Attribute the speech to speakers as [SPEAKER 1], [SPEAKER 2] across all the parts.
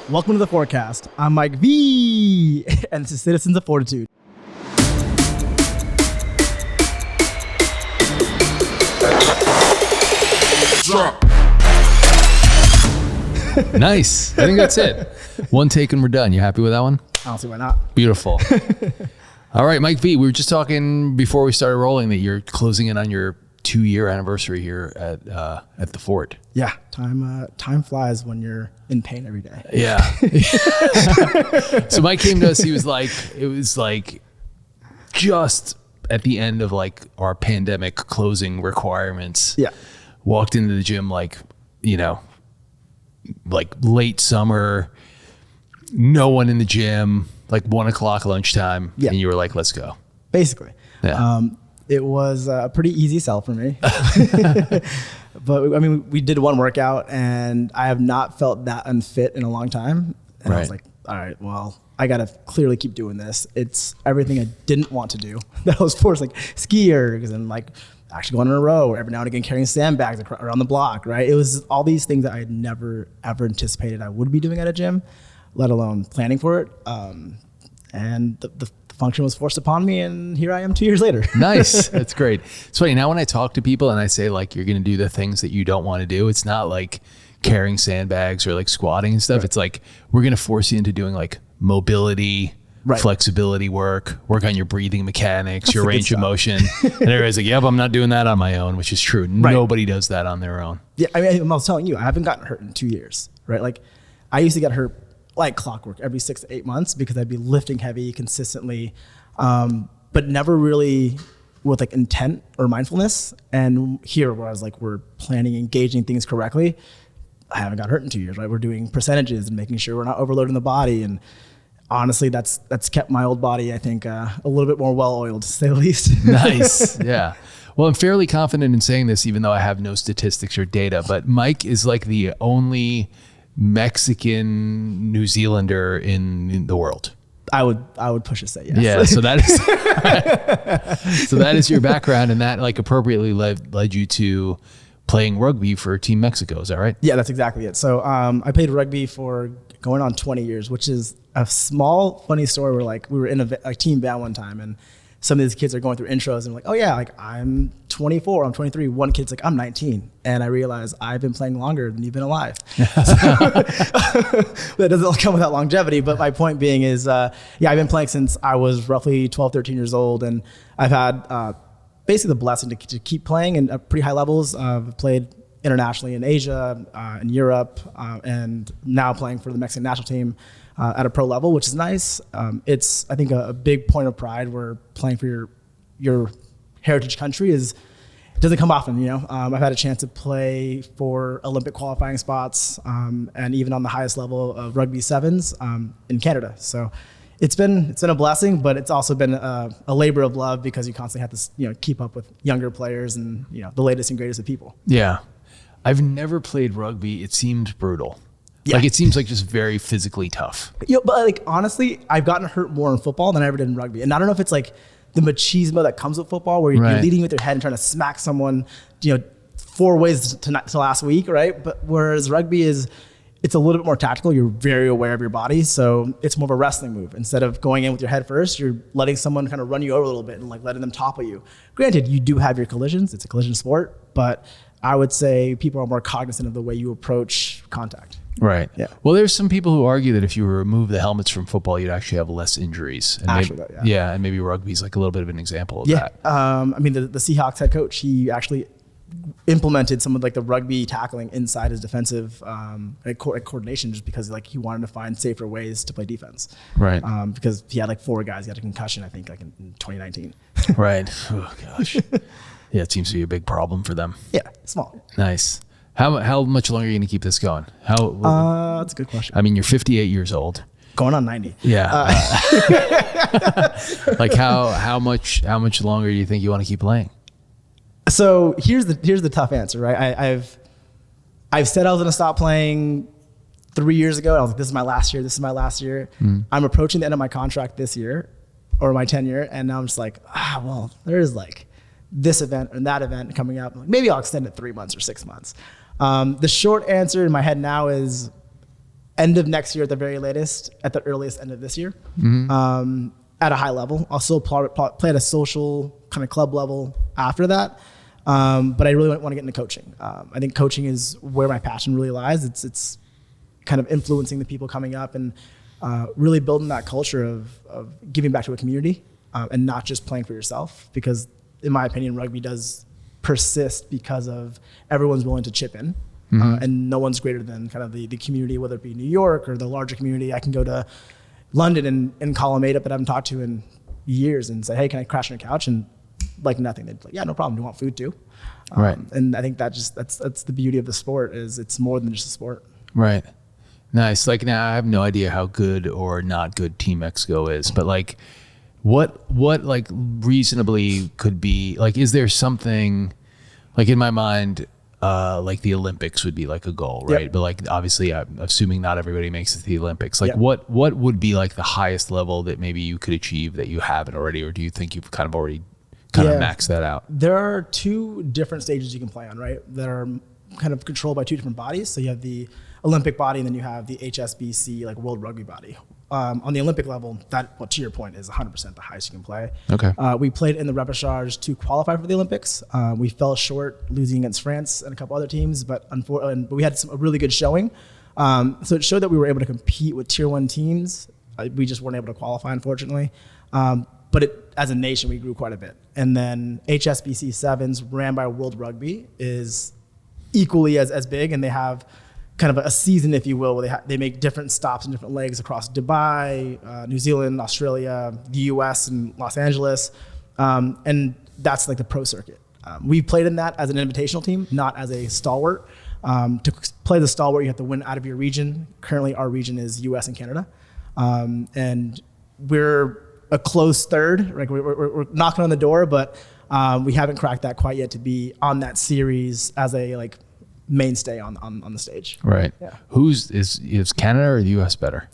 [SPEAKER 1] Welcome to the Forecast. I'm Mike V, and this is Citizens of Fortitude.
[SPEAKER 2] Nice. I think that's it. One take and we're done. You happy with that one?
[SPEAKER 1] I don't see why not.
[SPEAKER 2] Beautiful. All right, Mike V, we were just talking before we started rolling that you're closing in on your 2-year anniversary here at the fort.
[SPEAKER 1] Yeah, time flies when you're in pain every day.
[SPEAKER 2] Yeah. So Mike came to us. He was like, it was like just at the end of like our pandemic closing requirements.
[SPEAKER 1] Yeah.
[SPEAKER 2] Walked into the gym like, you know, like late summer, no one in the gym, like 1 o'clock lunchtime.
[SPEAKER 1] Yeah.
[SPEAKER 2] And you were like, let's go.
[SPEAKER 1] Basically.
[SPEAKER 2] Yeah.
[SPEAKER 1] It was a pretty easy sell for me. But I mean, we did one workout and I have not felt that unfit in a long time. And I was like, all right, well, I got to clearly keep doing this. It's everything I didn't want to do that I was forced, like ski ergs and like actually going in a row or every now and again carrying sandbags around the block, right? It was all these things that I had never, ever anticipated I would be doing at a gym, let alone planning for it. And the function was forced upon me, and here I am 2 years later.
[SPEAKER 2] Nice. That's great. It's funny. Now when I talk to people and I say like, you're going to do the things that you don't want to do, it's not like carrying sandbags or like squatting and stuff. Right. It's like, we're going to force you into doing like mobility, flexibility work on your breathing mechanics, your range of motion. And everybody's like, yep, I'm not doing that on my own, which is true. Right. Nobody does that on their own.
[SPEAKER 1] Yeah. I mean, I was telling you, I haven't gotten hurt in 2 years, right? Like I used to get hurt like clockwork every 6 to 8 months because I'd be lifting heavy consistently, but never really with like intent or mindfulness. And here where I was like, we're planning, engaging things correctly. I haven't got hurt in 2 years, right? We're doing percentages and making sure we're not overloading the body. And honestly, that's kept my old body, I think, a little bit more well-oiled, to say the least.
[SPEAKER 2] Nice. Yeah. Well, I'm fairly confident in saying this, even though I have no statistics or data, but Mike is like the only Mexican New Zealander in the world.
[SPEAKER 1] I would push to say yes.
[SPEAKER 2] Yeah, so that is your background, and that like appropriately led you to playing rugby for Team Mexico. Is that right?
[SPEAKER 1] Yeah, that's exactly it. So I played rugby for going on 20 years, which is a small funny story where like we were in a team van one time, and some of these kids are going through intros and like, oh yeah, like I'm 24, I'm 23. One kid's like, I'm 19. And I realized I've been playing longer than you've been alive. That doesn't come without longevity. But my point being is, I've been playing since I was roughly 12, 13 years old. And I've had basically the blessing to keep playing at pretty high levels. I've played internationally in Asia, in Europe, and now playing for the Mexican national team at a pro level, which is nice. It's, I think, a big point of pride where playing for your heritage country doesn't come often, you know. I've had a chance to play for Olympic qualifying spots and even on the highest level of rugby sevens in Canada. So it's been a blessing, but it's also been a labor of love because you constantly have to, you know, keep up with younger players and, you know, the latest and greatest of people.
[SPEAKER 2] Yeah. I've never played rugby. It seemed brutal.
[SPEAKER 1] Yeah.
[SPEAKER 2] Like it seems like just very physically tough.
[SPEAKER 1] But like honestly, I've gotten hurt more in football than I ever did in rugby. And I don't know if it's like the machismo that comes with football where you're leading with your head and trying to smack someone, you know, 4 ways to last week, right? But whereas rugby it's a little bit more tactical. You're very aware of your body. So it's more of a wrestling move. Instead of going in with your head first, you're letting someone kind of run you over a little bit and like letting them topple you. Granted, you do have your collisions. It's a collision sport, but I would say people are more cognizant of the way you approach contact.
[SPEAKER 2] Right.
[SPEAKER 1] Yeah.
[SPEAKER 2] Well, there's some people who argue that if you remove the helmets from football, you'd actually have less injuries. And and maybe rugby's like a little bit of an example of that.
[SPEAKER 1] I mean, the Seahawks head coach, he actually implemented some of like the rugby tackling inside his defensive coordination just because like he wanted to find safer ways to play defense.
[SPEAKER 2] Right.
[SPEAKER 1] Because he had like 4 guys who had a concussion, I think, like in 2019.
[SPEAKER 2] Right. Oh gosh. Yeah, it seems to be a big problem for them.
[SPEAKER 1] Yeah, small. Nice.
[SPEAKER 2] How much longer are you going to keep this going?
[SPEAKER 1] That's a good question.
[SPEAKER 2] I mean, you're 58 years old.
[SPEAKER 1] Going on 90.
[SPEAKER 2] Yeah. Like how much longer do you think you want to keep playing?
[SPEAKER 1] So here's the tough answer, right? I've said I was going to stop playing 3 years ago. I was like, this is my last year. I'm approaching the end of my contract this year or my tenure. And now I'm just like, well, there's like this event and that event coming up. Maybe I'll extend it 3 months or 6 months. The short answer in my head now is end of next year at the very latest, at the earliest end of this year, at a high level. I'll still play at a social kind of club level after that. But I really want to get into coaching. I think coaching is where my passion really lies. It's kind of influencing the people coming up and really building that culture of giving back to a community and not just playing for yourself. Because in my opinion, rugby does persist because of everyone's willing to chip in. And no one's greater than kind of the community, whether it be New York or the larger community. I can go to London and call a mate up that I haven't talked to in years and say, hey, can I crash on a couch? And like nothing. They'd be like, yeah, no problem. Do you want food too?
[SPEAKER 2] Right.
[SPEAKER 1] And I think that's the beauty of the sport is it's more than just a sport.
[SPEAKER 2] Right. Nice. Like now I have no idea how good or not good Team Mexico is, but like what like reasonably could be like, is there something like in my mind, like the Olympics would be like a goal, right? Yep. But like, obviously I'm assuming not everybody makes it to the Olympics. Like what would be like the highest level that maybe you could achieve that you haven't already, or do you think you've kind of already max that out?
[SPEAKER 1] There are two different stages you can play on, right? That are kind of controlled by two different bodies. So you have the Olympic body and then you have the HSBC, like World Rugby body. On the Olympic level, that, well, to your point, is 100% the highest you can play.
[SPEAKER 2] Okay.
[SPEAKER 1] We played in the repechage to qualify for the Olympics. We fell short losing against France and a couple other teams, but we had a really good showing. So it showed that we were able to compete with tier 1 teams. We just weren't able to qualify, unfortunately. But as a nation, we grew quite a bit. And then HSBC Sevens, ran by World Rugby, is equally as big, and they have kind of a season, if you will, where they make different stops and different legs across Dubai, New Zealand, Australia, the US, and Los Angeles. And that's like the pro circuit. We played in that as an invitational team, not as a stalwart. To play the stalwart, you have to win out of your region. Currently, our region is US and Canada. And we're a close third. Like we're knocking on the door, but we haven't cracked that quite yet to be on that series as a like mainstay on the stage.
[SPEAKER 2] Right. Yeah. Is Canada or the US better?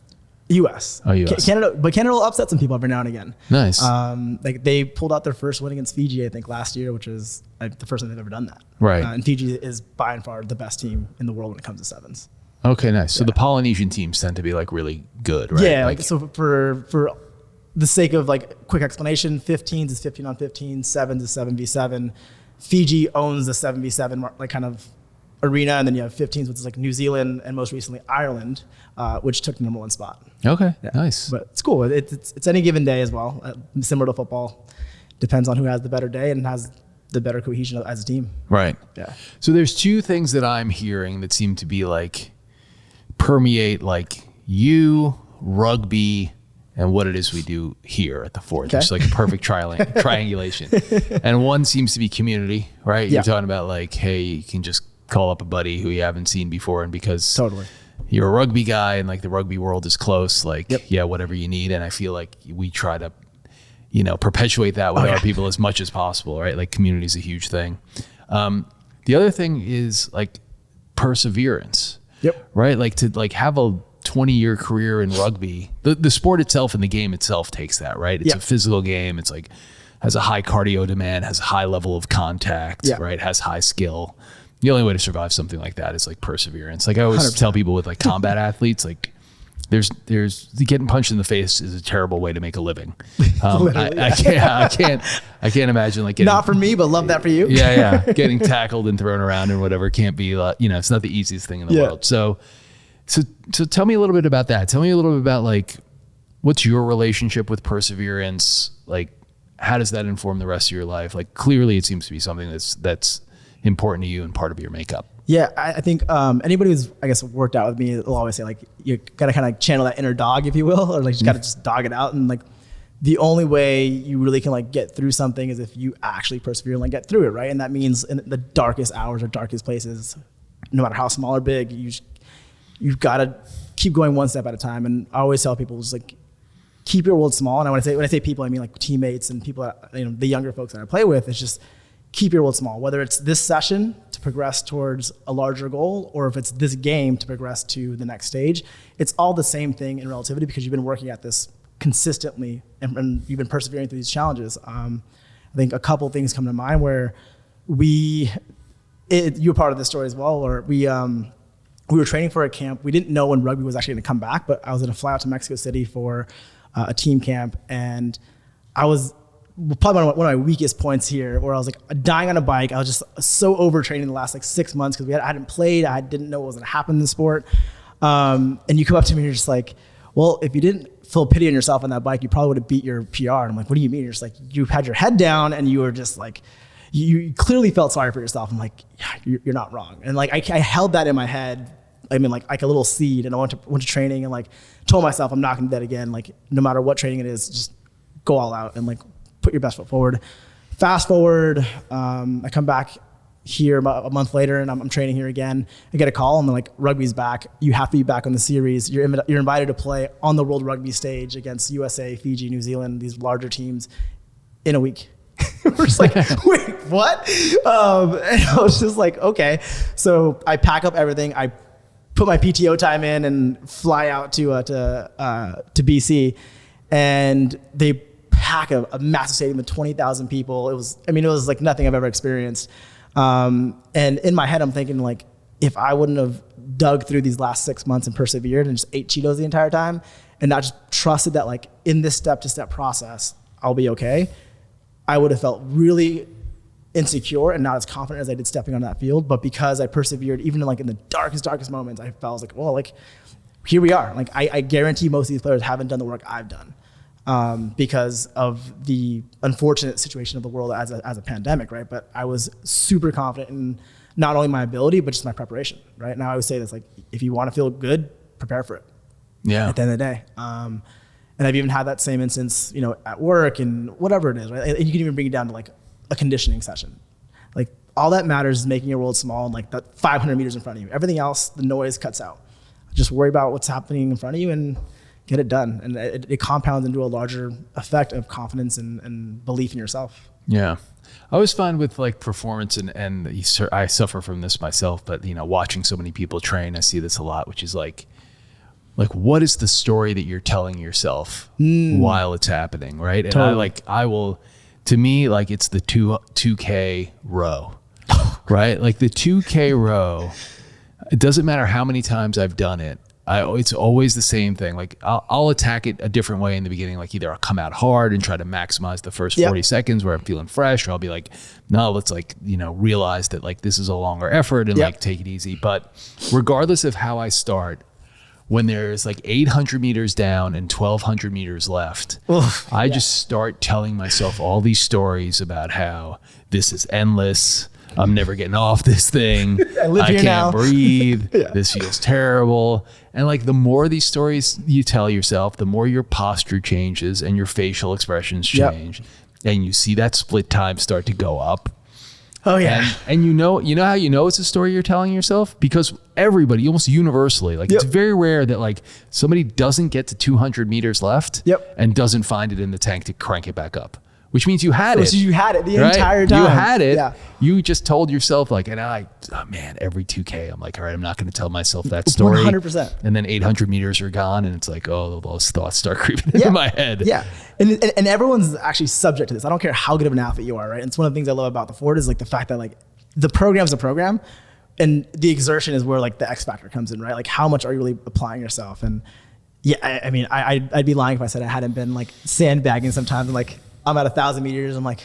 [SPEAKER 1] US.
[SPEAKER 2] Oh, US.
[SPEAKER 1] Canada will upset some people every now and again.
[SPEAKER 2] Nice.
[SPEAKER 1] Like they pulled out their first win against Fiji, I think, last year, which is the first time they've ever done that.
[SPEAKER 2] Right.
[SPEAKER 1] And Fiji is by and far the best team in the world when it comes to sevens.
[SPEAKER 2] Okay, nice. So the Polynesian teams tend to be like really good, right?
[SPEAKER 1] Yeah. Like so for the sake of like quick explanation, 15s is 15 on 15, 7s is 7v7. Fiji owns the 7v7 like kind of arena, and then you have 15s, which is like New Zealand and most recently Ireland, which took the #1 spot.
[SPEAKER 2] Okay, nice.
[SPEAKER 1] But it's cool. It's any given day as well. Similar to football, depends on who has the better day and has the better cohesion as a team.
[SPEAKER 2] Right.
[SPEAKER 1] Yeah.
[SPEAKER 2] So there's two things that I'm hearing that seem to be like permeate like you, rugby, and what it is we do here at the Fort. Okay. It's like a perfect triangulation. And one seems to be community, right? Yeah. You're talking about like, hey, you can just call up a buddy who you haven't seen before, and because
[SPEAKER 1] totally
[SPEAKER 2] you're a rugby guy and like the rugby world is close, like yeah, whatever you need. And I feel like we try to, perpetuate that with our people as much as possible, right? Like community is a huge thing. The other thing is like perseverance, right? Like to like have a 20-year career in rugby, the sport itself and the game itself takes that, right? It's a physical game. It's like has a high cardio demand, has a high level of contact, right? Has high skill. The only way to survive something like that is like perseverance. Like I always 100%. Tell people with like combat athletes, like there's getting punched in the face is a terrible way to make a living. I can't imagine like getting,
[SPEAKER 1] not for me, but love that for you.
[SPEAKER 2] Getting tackled and thrown around and whatever can't be, it's not the easiest thing in the world. So tell me a little bit about that. Tell me a little bit about like, what's your relationship with perseverance? Like, how does that inform the rest of your life? Like clearly it seems to be something that's important to you and part of your makeup.
[SPEAKER 1] Yeah, I think anybody who's, I guess, worked out with me will always say, like, you got to kind of channel that inner dog, if you will, or like you got to just dog it out. And like the only way you really can like get through something is if you actually persevere and like get through it, right? And that means in the darkest hours or darkest places, no matter how small or big, you've got to keep going one step at a time. And I always tell people, just like, keep your world small. And when I say people, I mean like teammates and people that, the younger folks that I play with. It's just keep your world small, whether it's this session to progress towards a larger goal, or if it's this game to progress to the next stage. It's all the same thing in relativity because you've been working at this consistently and you've been persevering through these challenges. I think a couple of things come to mind where you're part of this story as well, or we we were training for a camp. We didn't know when rugby was actually going to come back, but I was going to fly out to Mexico City for a team camp. And I was probably one of my weakest points here, where I was like dying on a bike. I was just so overtrained in the last like 6 months because I hadn't played. I didn't know what was going to happen in the sport. And you come up to me and you're just like, well, if you didn't feel pity on yourself on that bike, you probably would have beat your PR. And I'm like, what do you mean? You're just like, you had your head down and you were just like, you clearly felt sorry for yourself. I'm like, yeah, you're not wrong. And like, I held that in my head. I mean, like a little seed, and I went to training and like told myself I'm not going to do that again. Like no matter what training it is, just go all out and like put your best foot forward. Fast forward, I come back here about a month later and I'm training here again. I get a call and they're like, rugby's back. You have to be back on the series. You're invited to play on the world rugby stage against USA, Fiji, New Zealand, these larger teams in a week. We're just like, wait, what? And I was just like, okay. So I pack up everything. I put my PTO time in and fly out to BC, and they pack a massive stadium with 20,000 people. It was like nothing I've ever experienced. And in my head, I'm thinking like, if I wouldn't have dug through these last 6 months and persevered and just ate Cheetos the entire time and not just trusted that like in this step-to-step process, I'll be okay, I would have felt really insecure and not as confident as I did stepping on that field. But because I persevered, even in the darkest moments, I felt like, well, like here we are. Like I guarantee most of these players haven't done the work I've done because of the unfortunate situation of the world as a pandemic, right? But I was super confident in not only my ability, but just my preparation, right? And I always say this, like, if you want to feel good, prepare for it.
[SPEAKER 2] Yeah.
[SPEAKER 1] At the end of the day. And I've even had that same instance, at work and whatever it is, right? And you can even bring it down to like a conditioning session. Like all that matters is making your world small and like that 500 meters in front of you. Everything else, the noise cuts out. Just worry about what's happening in front of you and get it done. And it compounds into a larger effect of confidence and belief in yourself.
[SPEAKER 2] Yeah. I always find with like performance and I suffer from this myself, but watching so many people train, I see this a lot, which is like what is the story that you're telling yourself while it's happening, right? And
[SPEAKER 1] Totally.
[SPEAKER 2] to me, like it's the 2K row, right? Like the 2K row, it doesn't matter how many times I've done it. It's always the same thing. Like I'll attack it a different way in the beginning. Like either I'll come out hard and try to maximize the first 40 seconds where I'm feeling fresh, or I'll be like, no, let's realize that like this is a longer effort and like take it easy. But regardless of how I start, when there's like 800 meters down and 1,200 meters left, I just start telling myself all these stories about how this is endless. I'm never getting off this thing. I can't breathe. This feels terrible. And like the more these stories you tell yourself, the more your posture changes and your facial expressions change. And you see that split time start to go up.
[SPEAKER 1] Oh yeah.
[SPEAKER 2] And you know how it's a story you're telling yourself? Because everybody, almost universally, like it's very rare that like somebody doesn't get to 200 meters left and doesn't find it in the tank to crank it back up. Which means you had it.
[SPEAKER 1] So you had it the entire time.
[SPEAKER 2] You had it.
[SPEAKER 1] Yeah.
[SPEAKER 2] You just told yourself like, every 2K, I'm like, all right, I'm not going to tell myself that story.
[SPEAKER 1] 100%.
[SPEAKER 2] And then 800 meters are gone and it's like, oh, those thoughts start creeping into my head.
[SPEAKER 1] Yeah. And everyone's actually subject to this. I don't care how good of an athlete you are, right? And it's one of the things I love about the Ford is like the fact that like the program's a program and the exertion is where like the X factor comes in, right? Like how much are you really applying yourself? And yeah, I'd be lying if I said I hadn't been like sandbagging sometimes and like, I'm at 1,000 meters. I'm like,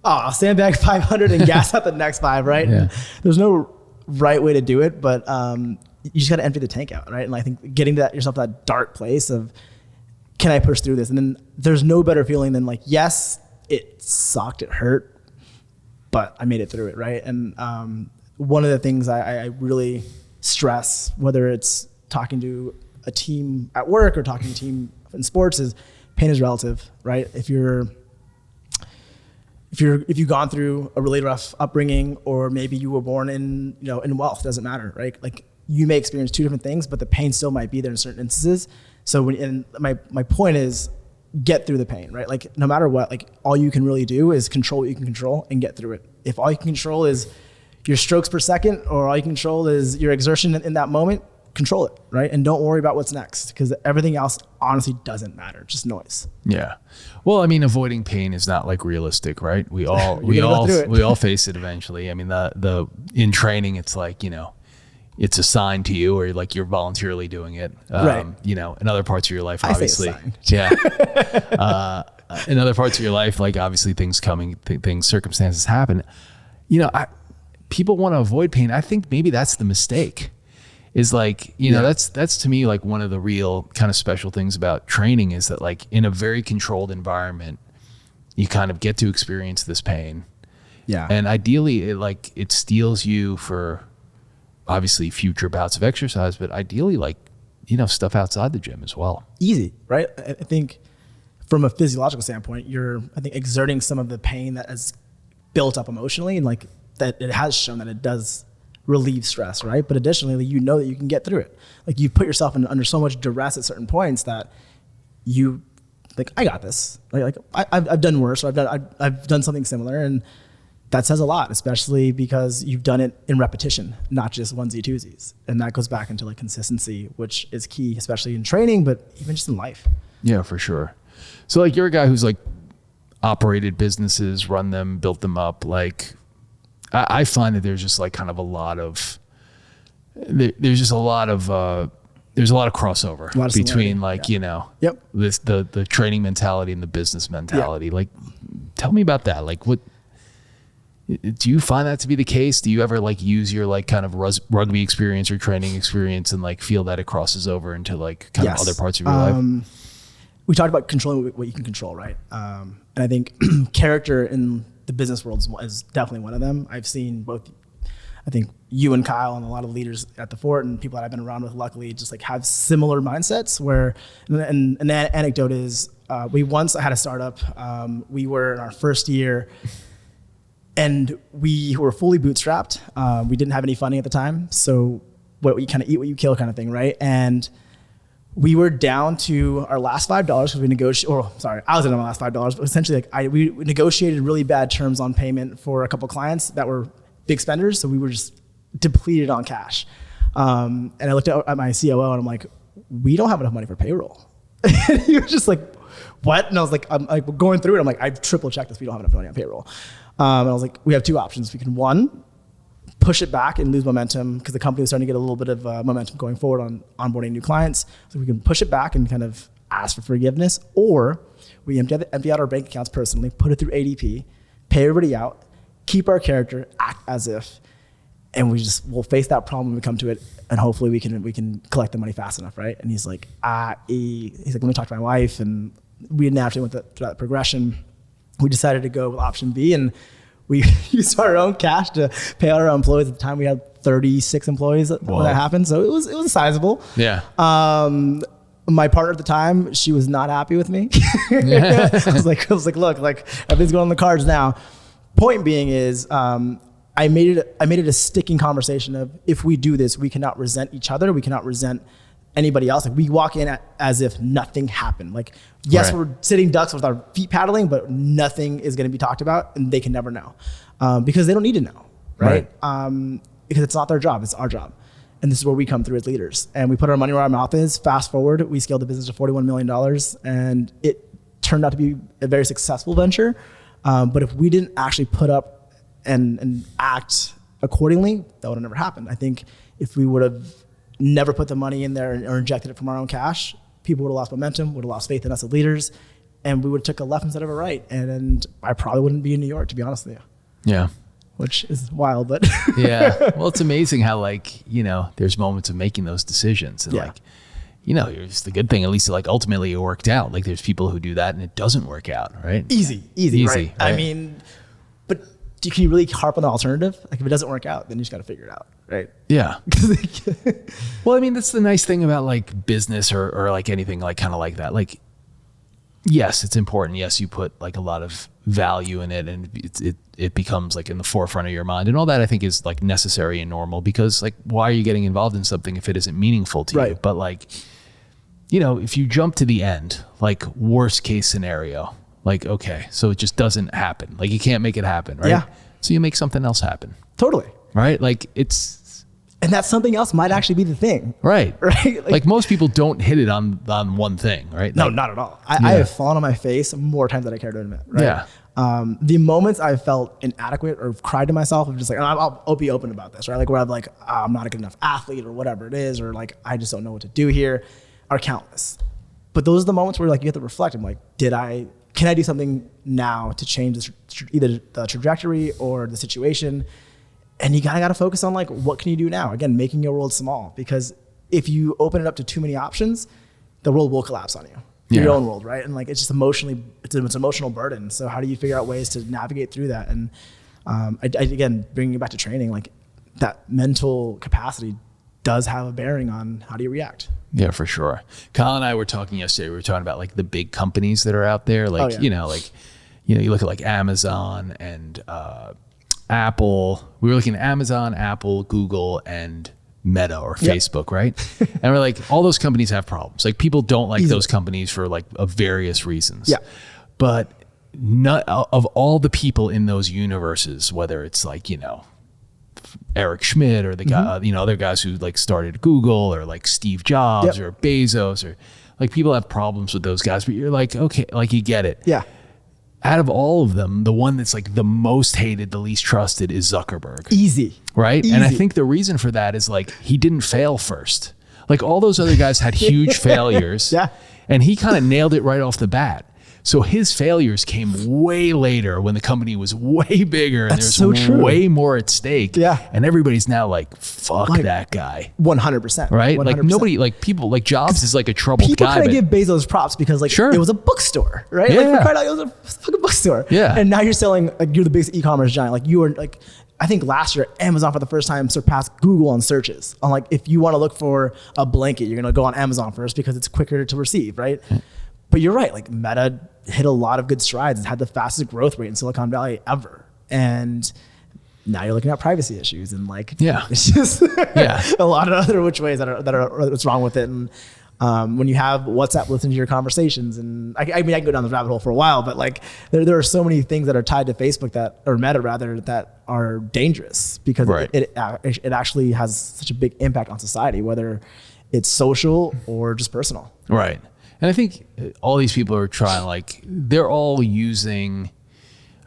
[SPEAKER 1] I'll sandbag 500 and gas out the next 5, right? Yeah. There's no right way to do it, but you just got to empty the tank out, right? And I think getting yourself to that dark place of, can I push through this? And then there's no better feeling than like, yes, it sucked, it hurt, but I made it through it, right? And one of the things I really stress, whether it's talking to a team at work or talking to a team in sports, is pain is relative, right? If you've gone through a really rough upbringing, or maybe you were born in wealth, doesn't matter, right? Like you may experience two different things, but the pain still might be there in certain instances. So my point is get through the pain, right? Like no matter what, like all you can really do is control what you can control and get through it. If all you can control is your strokes per second, or all you can control is your exertion in that moment, control it, right? And don't worry about what's next, because everything else honestly doesn't matter. Just noise.
[SPEAKER 2] Yeah. Well, I mean, avoiding pain is not like realistic, right? We all face it eventually. I mean, in training, it's like, it's assigned to you or like you're voluntarily doing it.
[SPEAKER 1] Right.
[SPEAKER 2] You know, in other parts of your life,
[SPEAKER 1] I say
[SPEAKER 2] obviously.
[SPEAKER 1] assigned.
[SPEAKER 2] Yeah. In other parts of your life, like obviously circumstances happen. You know, people want to avoid pain. I think maybe that's the mistake. Is like, you know, that's to me like one of the real kind of special things about training is that like in a very controlled environment, you kind of get to experience this pain.
[SPEAKER 1] Yeah.
[SPEAKER 2] And ideally it steels you for obviously future bouts of exercise, but ideally like, you know, stuff outside the gym as well.
[SPEAKER 1] Easy, right? I think from a physiological standpoint, you're, I think, exerting some of the pain that has built up emotionally, and like that it has shown that it does relieve stress, right? But additionally, you know that you can get through it. Like you put yourself under so much duress at certain points that you like, I got this. Like I've done worse, or I've done something similar, and that says a lot, especially because you've done it in repetition, not just onesie twosies. And that goes back into like consistency, which is key, especially in training, but even just in life.
[SPEAKER 2] Yeah, for sure. So like you're a guy who's like operated businesses, run them, built them up. Like I find that there's just like kind of there's a lot of crossover between like, you know, the training mentality and the business mentality. Like, tell me about that. Like what, do you find that to be the case? Do you ever like use your like kind of rugby experience or training experience and like feel that it crosses over into like kind of other parts of your life?
[SPEAKER 1] We talked about controlling what you can control, right? And I think character in the business world is definitely one of them. I've seen both, I think you and Kyle and a lot of leaders at the Fort and people that I've been around with, luckily, just like have similar mindsets where, and an anecdote is, we once had a startup. We were in our first year and we were fully bootstrapped. We didn't have any funding at the time. So what you kind of eat, what you kill kind of thing, right? And we were down to our last $5 because we negotiated, I was in my last $5, but essentially like we negotiated really bad terms on payment for a couple clients that were big spenders. So we were just depleted on cash. And I looked at my COO and I'm like, we don't have enough money for payroll. And he was just like, what? And I was like, I'm like going through it. I'm like, I've triple checked this. We don't have enough money on payroll. And I was like, we have two options. We can, one, push it back and lose momentum because the company was starting to get a little bit of momentum going forward on onboarding new clients. So we can push it back and kind of ask for forgiveness, or we empty out our bank accounts personally, put it through ADP, pay everybody out, keep our character, act as if, and we'll face that problem when we come to it, and hopefully we can collect the money fast enough, right? And he's like, he's like, let me talk to my wife, and we naturally went through that progression. We decided to go with option B, and we used our own cash to pay out our employees. At the time, we had 36 employees when that happened, so it was sizable. Yeah. My partner at the time, she was not happy with me. I was like, look, like everything's going on the cards now. Point being is, I made it a sticking conversation of, if we do this, we cannot resent each other. We cannot resent anybody else. Like we walk in as if nothing happened. Like, yes, we're sitting ducks with our feet paddling, but nothing is going to be talked about, and they can never know because they don't need to know, right? Because it's not their job, it's our job. And this is where we come through as leaders. And we put our money where our mouth is. Fast forward, we scaled the business to $41 million, and it turned out to be a very successful venture. But if we didn't actually put up and act accordingly, that would have never happened. I think if we would have never put the money in there or injected it from our own cash, people would have lost momentum, would have lost faith in us as leaders, and we would have took a left instead of a right. And I probably wouldn't be in New York, to be honest with you. Yeah. Which is wild, but
[SPEAKER 2] yeah. Well, it's amazing how, like, you know, there's moments of making those decisions, and like, you know, it's the good thing, at least like ultimately it worked out. Like there's people who do that and it doesn't work out, right?
[SPEAKER 1] Easy, right? I mean, but can you really harp on the alternative? Like if it doesn't work out, then you just got to figure it out, right?
[SPEAKER 2] Yeah. Well, I mean, that's the nice thing about like business or like anything like kind of like that. Like, yes, it's important. Yes, you put like a lot of value in it, and it becomes like in the forefront of your mind, and all that I think is like necessary and normal, because like, why are you getting involved in something if it isn't meaningful to you? But like, you know, if you jump to the end, like worst case scenario, like, okay, so it just doesn't happen. Like you can't make it happen, right? Yeah. So you make something else happen.
[SPEAKER 1] Totally.
[SPEAKER 2] Right? Like
[SPEAKER 1] and that something else might actually be the thing.
[SPEAKER 2] Right. Right. Like most people don't hit it on one thing, right?
[SPEAKER 1] No,
[SPEAKER 2] like,
[SPEAKER 1] not at all. I have fallen on my face more times than I care to admit. Right? Yeah. The moments I felt inadequate or cried to myself of just like, and I'll be open about this, right? Like where I'm like, I'm not a good enough athlete or whatever it is, or like, I just don't know what to do here, are countless. But those are the moments where like you have to reflect. I'm like, can I do something now to change either the trajectory or the situation? And you gotta focus on like, what can you do now? Again, making your world small, because if you open it up to too many options, the world will collapse on you. Your own world, right? And like, it's just it's an emotional burden. So how do you figure out ways to navigate through that? And again, bringing it back to training, like that mental capacity does have a bearing on how do you react.
[SPEAKER 2] Yeah, for sure. Kyle and I were talking yesterday. We were talking about like the big companies that are out there. Like, you look at like Amazon and Apple. We were looking at Amazon, Apple, Google, and Meta or Facebook, right? And we're like, all those companies have problems. Like people don't like those companies for like of various reasons.
[SPEAKER 1] Yeah.
[SPEAKER 2] But not of all the people in those universes, whether it's like, Eric Schmidt or the guy, other guys who like started Google, or like Steve Jobs or Bezos, or like people have problems with those guys, but you're like, okay, like you get it.
[SPEAKER 1] Yeah.
[SPEAKER 2] Out of all of them, the one that's like the most hated, the least trusted is Zuckerberg.
[SPEAKER 1] Easy.
[SPEAKER 2] Right? Easy. And I think the reason for that is like he didn't fail first. Like all those other guys had huge failures.
[SPEAKER 1] Yeah.
[SPEAKER 2] And he kind of nailed it right off the bat. So his failures came way later when the company was way bigger and there's way more at stake.
[SPEAKER 1] Yeah.
[SPEAKER 2] And everybody's now like, fuck that guy.
[SPEAKER 1] 100%.
[SPEAKER 2] Right?
[SPEAKER 1] 100%.
[SPEAKER 2] Like nobody, like people, like Jobs is like a troubled
[SPEAKER 1] people
[SPEAKER 2] guy.
[SPEAKER 1] People kind of give Bezos props because like it was a bookstore, right?
[SPEAKER 2] Yeah.
[SPEAKER 1] Like for crying out, it was a fucking bookstore.
[SPEAKER 2] Yeah.
[SPEAKER 1] And now you're selling, like you're the biggest e-commerce giant. Like you are like, I think last year Amazon for the first time surpassed Google on searches. On like, if you want to look for a blanket, you're going to go on Amazon first because it's quicker to receive, right? But you're right, like Meta hit a lot of good strides. It had the fastest growth rate in Silicon Valley ever. And now you're looking at privacy issues and like, it's just a lot of other which ways that are what's wrong with it. And when you have WhatsApp listening to your conversations, and I mean, I can go down this rabbit hole for a while, but like there are so many things that are tied to Facebook or Meta rather, that are dangerous because it actually has such a big impact on society, whether it's social or just personal.
[SPEAKER 2] Right. And I think all these people are trying, like, they're all using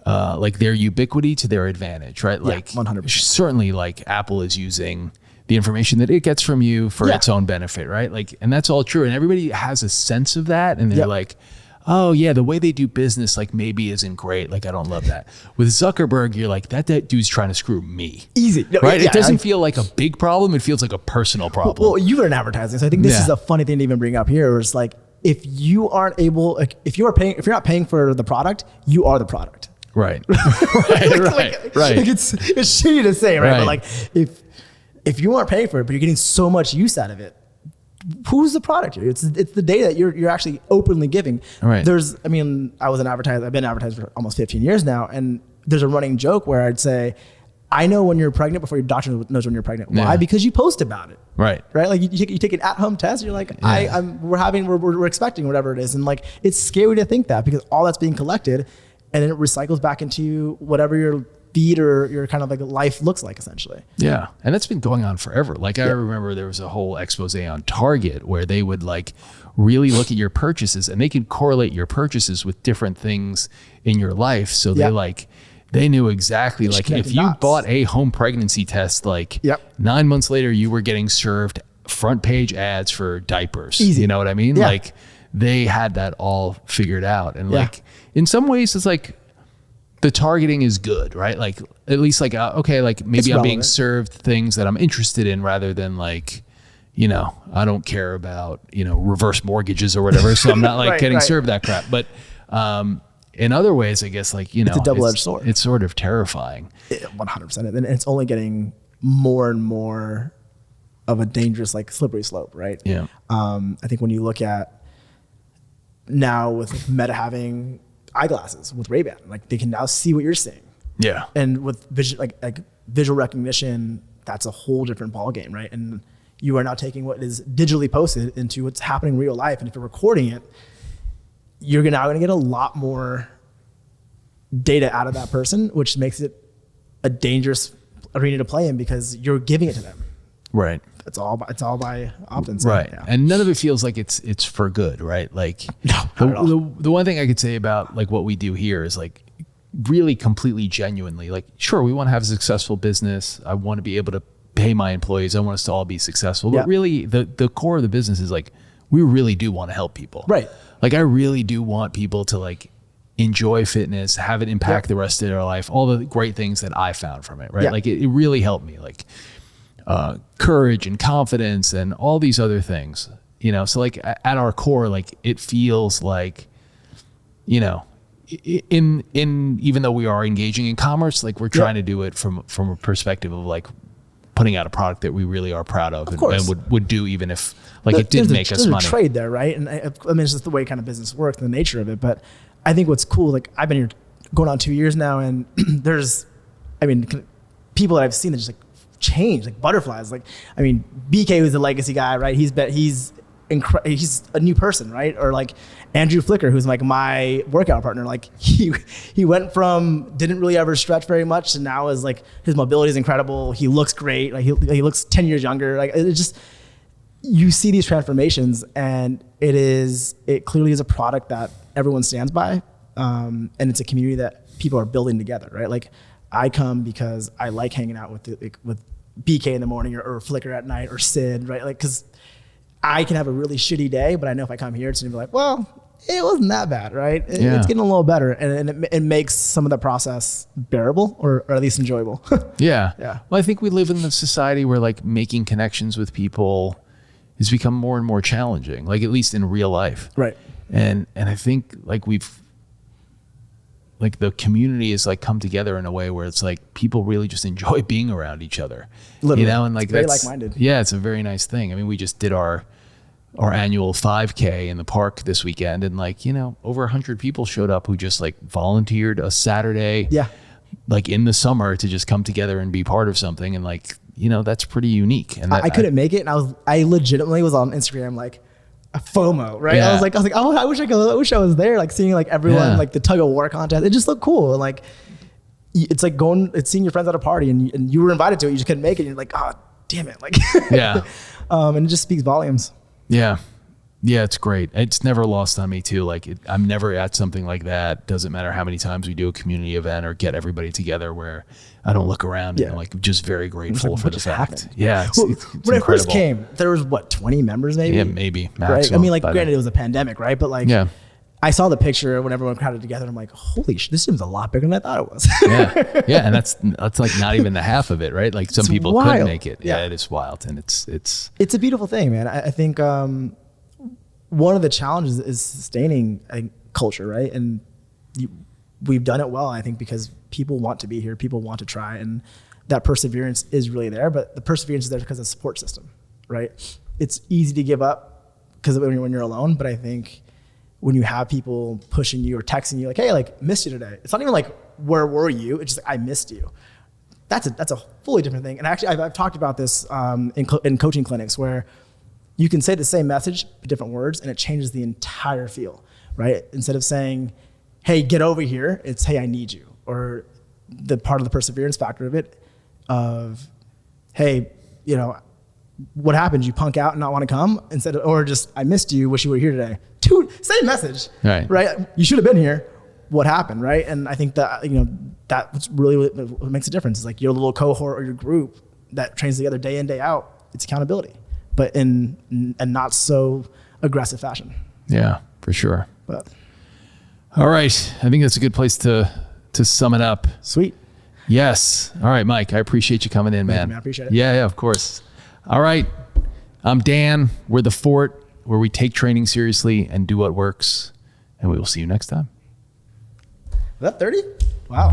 [SPEAKER 2] like their ubiquity to their advantage, right? Like
[SPEAKER 1] 100%.
[SPEAKER 2] Certainly like Apple is using the information that it gets from you for its own benefit, right? Like, and that's all true. And everybody has a sense of that. And they're like, oh yeah, the way they do business, like maybe isn't great. Like, I don't love that. With Zuckerberg, you're like, that dude's trying to screw me.
[SPEAKER 1] Easy. No,
[SPEAKER 2] right? It doesn't feel like a big problem. It feels like a personal problem.
[SPEAKER 1] Well, you were in advertising. So I think this is a funny thing to even bring up here, where it's like, if you aren't able, like, if you're not paying for the product, you are the product.
[SPEAKER 2] Right. right.
[SPEAKER 1] Like it's shitty to say, right? But like, if you aren't paying for it, but you're getting so much use out of it, who's the product here? It's the data that you're actually openly giving.
[SPEAKER 2] Right.
[SPEAKER 1] I've been an advertiser for almost 15 years now, and there's a running joke where I'd say, I know when you're pregnant before your doctor knows when you're pregnant. Why? Because you post about it. Right. Like you take an at-home test. You're like, we're expecting whatever it is, and like it's scary to think that, because all that's being collected, and then it recycles back into whatever your feed or your kind of like life looks like, essentially.
[SPEAKER 2] Yeah, and that's been going on forever. Like I remember there was a whole expose on Target where they would like really look at your purchases, and they could correlate your purchases with different things in your life. So they knew exactly, like if you bought a home pregnancy test, like 9 months later, you were getting served front page ads for diapers. Easy. You know what I mean? Yeah. Like they had that all figured out. And like, in some ways it's like the targeting is good, right? Like at least like, okay, like maybe I'm being served things that I'm interested in rather than like, I don't care about, reverse mortgages or whatever. So I'm not like getting served that crap. But, in other ways, I guess, like, it's
[SPEAKER 1] a double-edged sword.
[SPEAKER 2] It's sort of terrifying.
[SPEAKER 1] 100%. And it's only getting more and more of a dangerous, like, slippery slope, right?
[SPEAKER 2] Yeah.
[SPEAKER 1] I think when you look at now with Meta having eyeglasses with Ray-Ban, like they can now see what you're seeing. Yeah. And with visual recognition, that's a whole different ballgame, right? And you are now taking what is digitally posted into what's happening in real life. And if you're recording it, you're now going to get a lot more data out of that person, which makes it a dangerous arena to play in because you're giving it to them. Right. It's all by opt-in.
[SPEAKER 2] Right. Yeah. And none of it feels like it's for good, right? Like
[SPEAKER 1] no, not at all.
[SPEAKER 2] The one thing I could say about like what we do here is like really completely genuinely, like, sure, we want to have a successful business. I want to be able to pay my employees. I want us to all be successful. But really, the core of the business is like, we really do want to help people.
[SPEAKER 1] Right.
[SPEAKER 2] Like, I really do want people to like enjoy fitness, have it impact the rest of their life, all the great things that I found from it, right?
[SPEAKER 1] Yeah.
[SPEAKER 2] Like it really helped me, like courage and confidence and all these other things, you know? So like at our core, like it feels like, you know, in even though we are engaging in commerce, like we're trying to do it from a perspective of like putting out a product that we really are proud of and would do even if like it didn't make us money.
[SPEAKER 1] There's a trade there, right? And I mean, it's just the way kind of business works and the nature of it. But I think what's cool, like I've been here going on 2 years now, and there's, I mean, people that I've seen that just like change, like butterflies. Like, I mean, BK was a legacy guy, right? He's a new person, right? Or like Andrew Flicker, who's like my workout partner. Like he went from didn't really ever stretch very much to now is like his mobility is incredible. He looks great. Like he looks 10 years younger. Like it just, you see these transformations, and it clearly is a product that everyone stands by. And it's a community that people are building together, right? Like I come because I like hanging out with BK in the morning or Flicker at night or Sid, right? Like, cause I can have a really shitty day, but I know if I come here, it's gonna be like, well, it wasn't that bad, right? It's getting a little better, and it makes some of the process bearable or at least enjoyable.
[SPEAKER 2] Yeah.
[SPEAKER 1] Yeah.
[SPEAKER 2] Well, I think we live in a society where like making connections with people has become more and more challenging, like at least in real life.
[SPEAKER 1] Right.
[SPEAKER 2] And I think like the community has like come together in a way where it's like people really just enjoy being around each other. Literally. You know, and like
[SPEAKER 1] it's very like-minded.
[SPEAKER 2] Yeah, it's a very nice thing. I mean, we just did our annual 5K in the park this weekend, and like, you know, over 100 people showed up who just like volunteered a Saturday, like in the summer, to just come together and be part of something. And like, you know, that's pretty unique. And
[SPEAKER 1] I couldn't make it, and I legitimately was on Instagram like a FOMO, right?
[SPEAKER 2] Yeah.
[SPEAKER 1] I was like, oh, I wish I was there, like seeing like everyone, like the tug of war contest. It just looked cool. And like, it's like seeing your friends at a party, and you were invited to it, you just couldn't make it. And you're like, oh, damn it. Like, and it just speaks volumes. Yeah.
[SPEAKER 2] Yeah, it's great. It's never lost on me too. Like I'm never at something like that. Doesn't matter how many times we do a community event or get everybody together where I don't look around and I'm like just very grateful for the fact. Happened. Yeah. It's
[SPEAKER 1] when
[SPEAKER 2] incredible.
[SPEAKER 1] I first came, there was 20 members maybe?
[SPEAKER 2] Yeah, maybe. Maximum,
[SPEAKER 1] right? I mean, like granted it was a pandemic, right? But like, I saw the picture when everyone crowded together. I'm like, holy shit, this seems a lot bigger than I thought it was.
[SPEAKER 2] Yeah. And that's like not even the half of it, right? Like some people
[SPEAKER 1] wild.
[SPEAKER 2] couldn't make it. Yeah, it is wild. And it's
[SPEAKER 1] a beautiful thing, man. I think, one of the challenges is sustaining culture, right? And we've done it well, I think, because people want to be here, people want to try, and that perseverance is really there. But the perseverance is there because of the support system, right? It's easy to give up because when you're alone, but I think when you have people pushing you or texting you like, hey, like missed you today. It's not even like, where were you? It's just like, I missed you. That's a fully different thing. And actually, I've talked about this in coaching clinics where you can say the same message, but different words, and it changes the entire feel, right? Instead of saying, hey, get over here, it's, hey, I need you. Or the part of the perseverance factor of it of, hey, you know, what happened? You punk out and not want to come? Or just, I missed you, wish you were here today. Dude, same message, right? You should have been here. What happened, right? And I think that, you know, that's really what makes a difference. Is like your little cohort or your group that trains together day in, day out. It's accountability, but in a not so aggressive fashion. Yeah, for sure. But all right, I think that's a good place to sum it up. Sweet. Yes. All right, Mike, I appreciate you coming in, man. I appreciate it. Yeah, of course. All right, I'm Dan. We're The Fort, where we take training seriously and do what works. And we will see you next time. Was that 30? Wow.